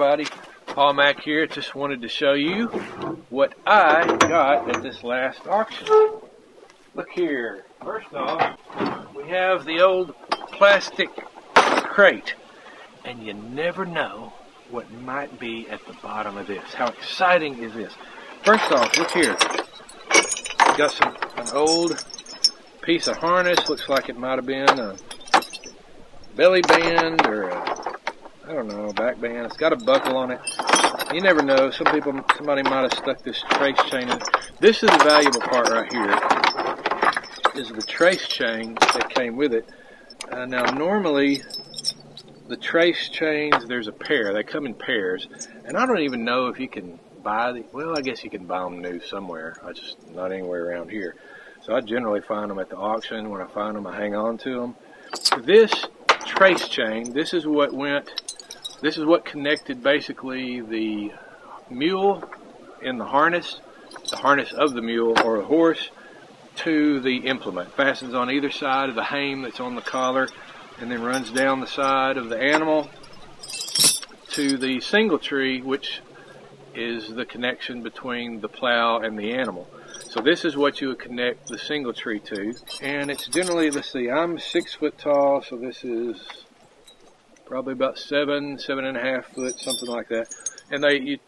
everybody, Paul Mack here. Just wanted to show you what I got at this last auction. Look here. First off, we have the old plastic crate, and you never know what might be at the bottom of this. How exciting is this? First off, look here. We got an old piece of harness. Looks like it might have been a belly band or a, I don't know, back band. It's got a buckle on it. You never know. Somebody might have stuck this trace chain in. This is the valuable part right here. Is the trace chain that came with it. Now normally the trace chains, there's a pair. They come in pairs, and I don't even know if you can buy the. Well, I guess you can buy them new somewhere. I just not anywhere around here. So I generally find them at the auction. When I find them, I hang on to them. This trace chain, this is what connected basically the mule in the harness of the mule or the horse to the implement. Fastens on either side of the hame that's on the collar, and then runs down the side of the animal to the single tree, which is the connection between the plow and the animal. So this is what you would connect the single tree to, and it's generally, let's see, I'm 6 foot tall, so this is probably about 7.5 foot, something like that. And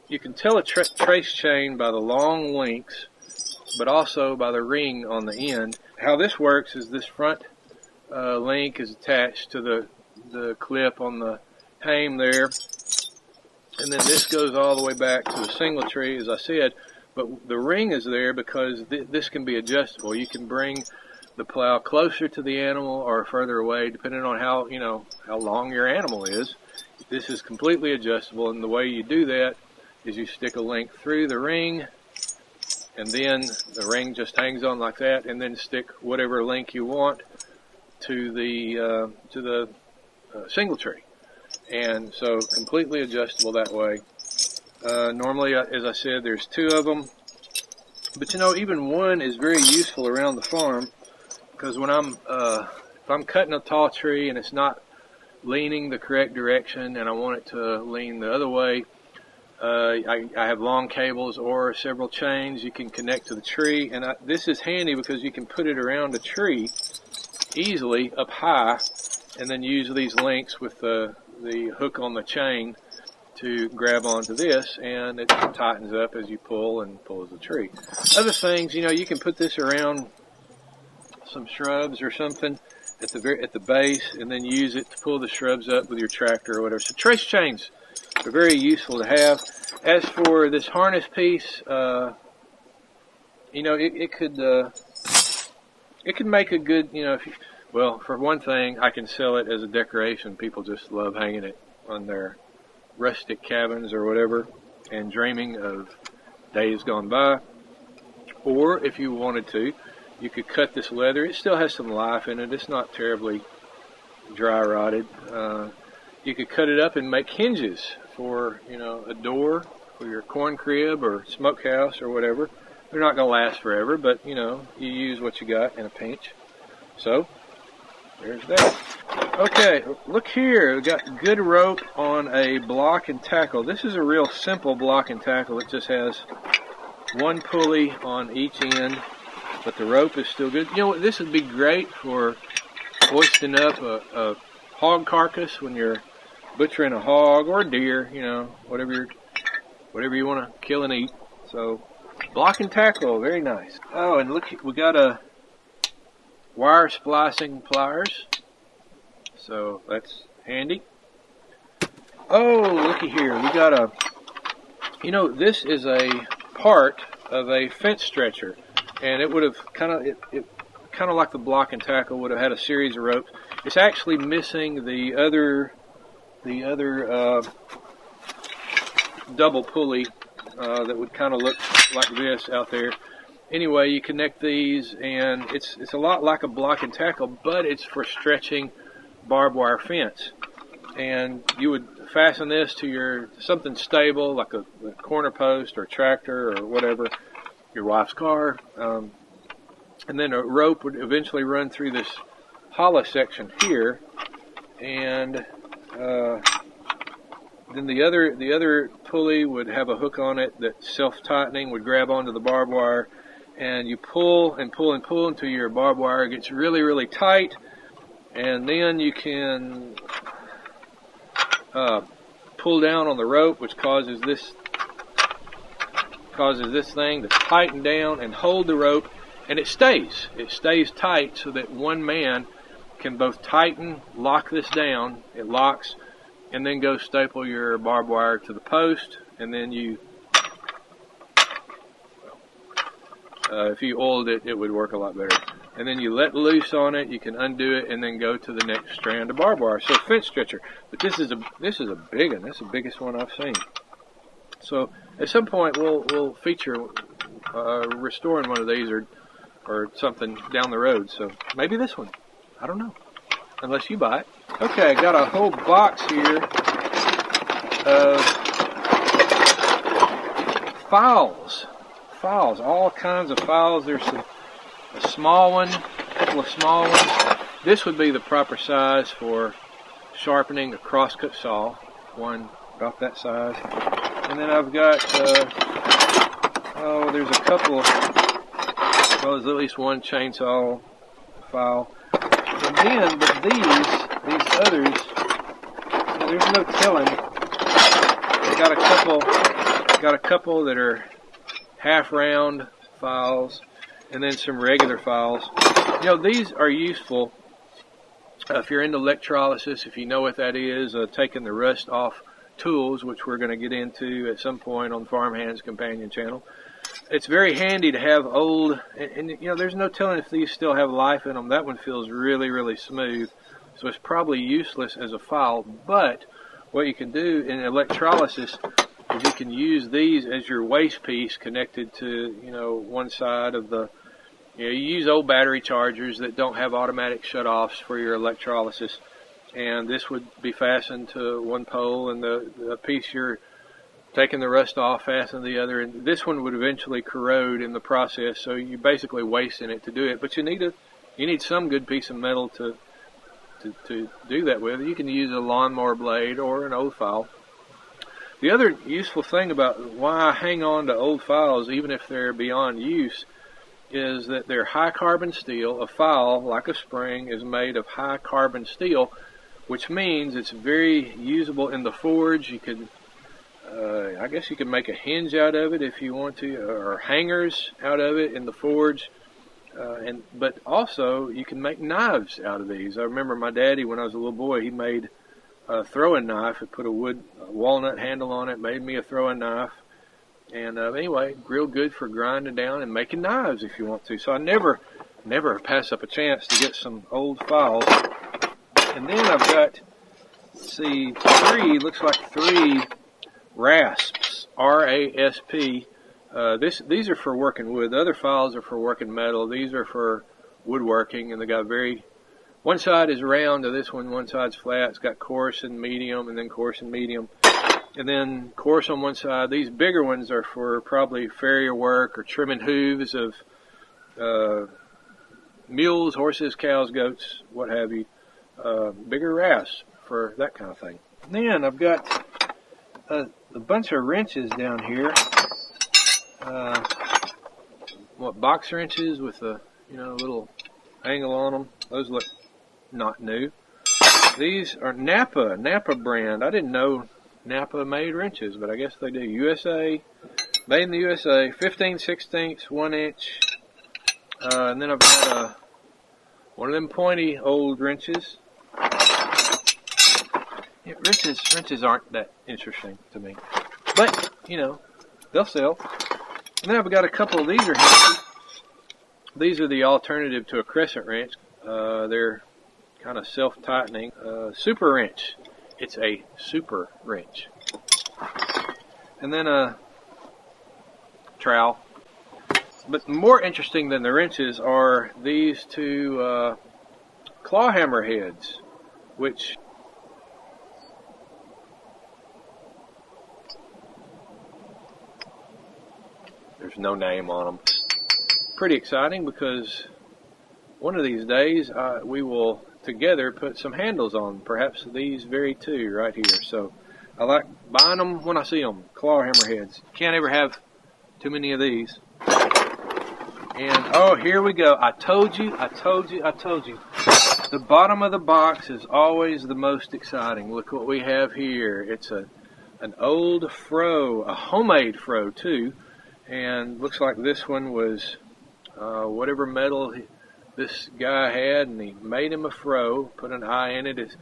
you can tell a trace chain by the long links, but also by the ring on the end. How this works is this front link is attached to the clip on the hame there, and then this goes all the way back to the single tree, as I said. But the ring is there because this can be adjustable. You can bring the plow closer to the animal or further away, depending on how long your animal is. This is completely adjustable, and the way you do that is you stick a link through the ring, and then the ring just hangs on like that, and then stick whatever link you want to the single tree, and so completely adjustable that way. Normally, as I said, there's 2 of them, but even one is very useful around the farm, because when if I'm cutting a tall tree and it's not leaning the correct direction and I want it to lean the other way, I have long cables or several chains you can connect to the tree, and this is handy because you can put it around a tree easily up high, and then use these links with the hook on the chain to grab onto this, and it tightens up as you pull and pulls the tree. Other things, you can put this around some shrubs or something at the base, and then use it to pull the shrubs up with your tractor or whatever. So trace chains are very useful to have. As for this harness piece, it could make a good, well, for one thing, I can sell it as a decoration. People just love hanging it on their rustic cabins or whatever, and dreaming of days gone by. Or if you wanted to, you could cut this leather. It still has some life in it. It's not terribly dry rotted. You could cut it up and make hinges for, a door for your corn crib or smokehouse or whatever. They're not going to last forever, but, you use what you got in a pinch. So, there's that. Okay, look here. We got good rope on a block and tackle. This is a real simple block and tackle. It just has one pulley on each end, but the rope is still good. This would be great for hoisting up a hog carcass when you're butchering a hog or a deer, whatever you want to kill and eat. So, block and tackle, very nice. Oh, and look, we got a wire splicing pliers, so that's handy. Oh, looky here, we got a, this is a part of a fence stretcher, and it would have kind of like the block and tackle would have had a series of ropes. It's actually missing the other double pulley that would kind of look like this out there. Anyway, you connect these, and it's a lot like a block and tackle, but it's for stretching barbed wire fence. And you would fasten this to something stable, like a corner post or a tractor or whatever, your wife's car. And then a rope would eventually run through this hollow section here, and Then the other pulley would have a hook on it that self-tightening would grab onto the barbed wire, and you pull and pull and pull until your barbed wire gets really, really tight, and then you can pull down on the rope, which causes this thing to tighten down and hold the rope, and it stays tight so that one man can both tighten, lock this down, it locks, and then go staple your barbed wire to the post, and then you, if you oiled it, it would work a lot better. And then you let loose on it, you can undo it, and then go to the next strand of barbed wire. So fence stretcher, but this is a big one. That's the biggest one I've seen. So at some point we'll feature restoring one of these or something down the road. So maybe this one. I don't know, unless you buy it. Okay, I got a whole box here of files, all kinds of files. There's a small one, a couple of small ones. This would be the proper size for sharpening a crosscut saw, one about that size. And then I've got, there's a couple, there's at least one chainsaw file. And then, but these others, there's no telling. I got a couple that are half round files, and then some regular files. You know, these are useful if you're into electrolysis, if you know what that is, taking the rust off tools, which we're going to get into at some point on Farm Hands Companion channel. It's very handy to have old, and you know, there's no telling if these still have life in them. That one feels really, really smooth, so it's probably useless as a file. But what you can do in electrolysis is you can use these as your waste piece connected to, you know, one side of the, you use old battery chargers that don't have automatic shutoffs for your electrolysis, and this would be fastened to one pole, and the piece you're taking the rust off, fasten the other, and this one would eventually corrode in the process, so you're basically wasting it to do it. But you need some good piece of metal to do that with. You can use a lawnmower blade or an old file. The other useful thing about why I hang on to old files, even if they're beyond use, is that they're high carbon steel. A file, like a spring, is made of high carbon steel, which means it's very usable in the forge. You could I guess you can make a hinge out of it if you want to, or hangers out of it in the forge. But also you can make knives out of these. I remember my daddy, when I was a little boy, he made a throwing knife. He put a walnut handle on it, made me a throwing knife. And anyway, real good for grinding down and making knives if you want to. So I never pass up a chance to get some old files. And then I've got, let's see, three rasps, R-A-S-P. These are for working wood. The other files are for working metal. These are for woodworking, and they got one side is round to this one side's flat. It's got coarse and medium, and then coarse and medium, and then coarse on one side. These bigger ones are for probably farrier work or trimming hooves of mules, horses, cows, goats, what have you. Bigger rasps for that kind of thing. And then I've got a bunch of wrenches down here. Box wrenches with a little angle on them. Those look not new. These are Napa brand. I didn't know Napa made wrenches, but I guess they do. USA, made in the USA. 15/16, 1 inch. And then I've got one of them pointy old wrenches. Yeah, wrenches aren't that interesting to me, but they'll sell. And then I've got a couple of these are handy. These are the alternative to a crescent wrench. They're kind of self-tightening. Super wrench. It's a super wrench. And then a trowel. But more interesting than the wrenches are these two claw hammer heads, which there's no name on them. Pretty exciting, because one of these days we will together put some handles on, perhaps these very two right here. So I like buying them when I see them. Claw hammerheads. Can't ever have too many of these. And oh, here we go. I told you. The bottom of the box is always the most exciting. Look what we have here. It's an old froe, a homemade froe too. And looks like this one was whatever metal this guy had, and he made him a froe, put an eye in it. It's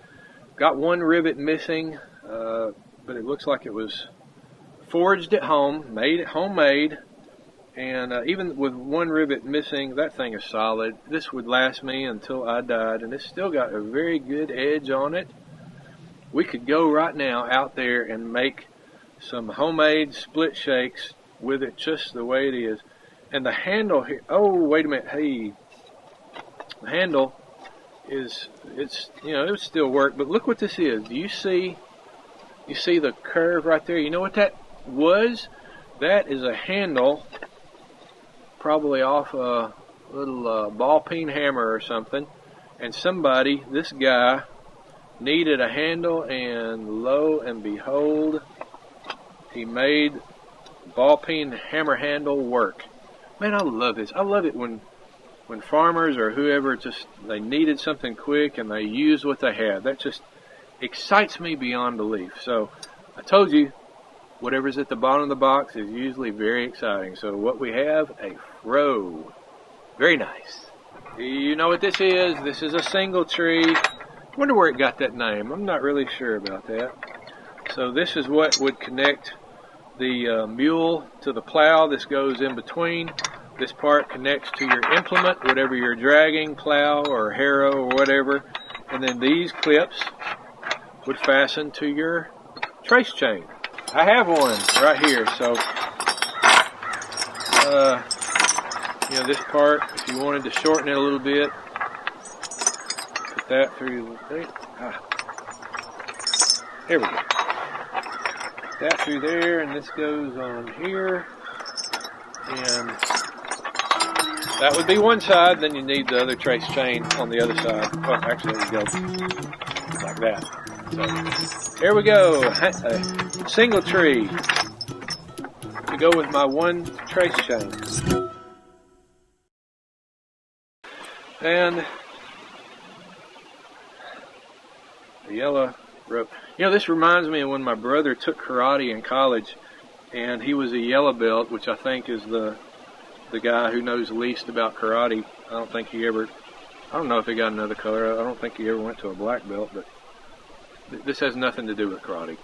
got one rivet missing, but it looks like it was forged at home, made homemade. And even with one rivet missing, that thing is solid. This would last me until I died, and it's still got a very good edge on it. We could go right now out there and make some homemade split shakes with it just the way it is. And the handle here, oh, wait a minute, hey, the handle is, it would still work, but look what this is. Do you see the curve right there? You know what that was? That is a handle, probably off a little ball peen hammer or something, and somebody, this guy, needed a handle, and lo and behold, he made ball peen hammer handle work. Man, I love this. I love it when farmers or whoever they needed something quick and they used what they had. That just excites me beyond belief. So I told you, whatever's at the bottom of the box is usually very exciting. So what we have, a froe. Very nice. You know what this is? This is a single tree. Wonder where it got that name. I'm not really sure about that. So this is what would connect the mule to the plow. This goes in between. This part connects to your implement, whatever you're dragging, plow or harrow or whatever. And then these clips would fasten to your trace chain. I have one right here. So, this part, if you wanted to shorten it a little bit, put that through there. There we go. That through there, and this goes on here, and that would be one side. Then you need the other trace chain on the other side. Well, actually, it goes like that. So there we go, a single tree to go with my one trace chain, and the yellow rope. This reminds me of when my brother took karate in college, and he was a yellow belt, which I think is the guy who knows least about karate. I don't know if he got another color. I don't think he ever went to a black belt, but this has nothing to do with karate.